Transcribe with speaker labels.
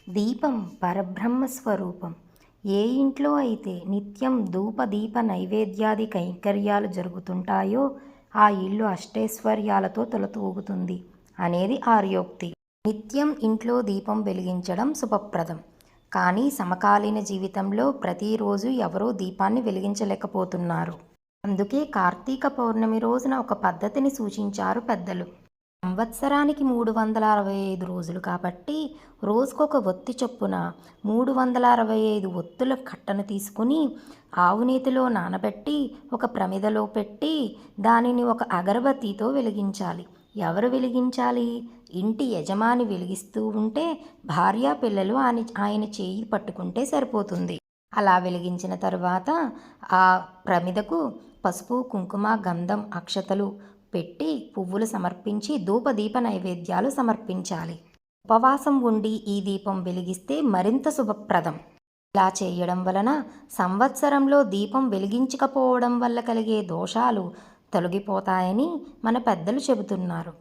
Speaker 1: దీపం పరబ్రహ్మ స్వరూపం. ఏ ఇంట్లో అయితే నిత్యం ధూప దీప నైవేద్యాది కైంకర్యాలు జరుగుతుంటాయో ఆ ఇల్లు అష్టైశ్వర్యాలతో తొలతూగుతుంది అనేది ఆర్యోక్తి. నిత్యం ఇంట్లో దీపం వెలిగించడం శుభప్రదం. కానీ సమకాలీన జీవితంలో ప్రతిరోజు ఎవరూ దీపాన్ని వెలిగించలేకపోతున్నారు. అందుకే కార్తీక పౌర్ణమి రోజున ఒక పద్ధతిని సూచించారు పెద్దలు. సంవత్సరానికి 365 రోజులు కాబట్టి రోజుకొక ఒత్తి చొప్పున 365 ఒత్తుల కట్టను తీసుకుని ఆవు నేతిలో నానబెట్టి ఒక ప్రమిదలో పెట్టి దానిని ఒక అగరబత్తితో వెలిగించాలి. ఎవరు వెలిగించాలి? ఇంటి యజమాని వెలిగిస్తూ ఉంటే భార్య పిల్లలు ఆయన చేయి పట్టుకుంటే సరిపోతుంది. అలా వెలిగించిన తరువాత ఆ ప్రమిదకు పసుపు కుంకుమ గంధం అక్షతలు పెట్టి పువ్వులు సమర్పించి ధూపదీప నైవేద్యాలు సమర్పించాలి. ఉపవాసం ఉండి ఈ దీపం వెలిగిస్తే మరింత శుభప్రదం. ఇలా చేయడం వలన సంవత్సరంలో దీపం వెలిగించకపోవడం వల్ల కలిగే దోషాలు తొలగిపోతాయని మన పెద్దలు చెబుతున్నారు.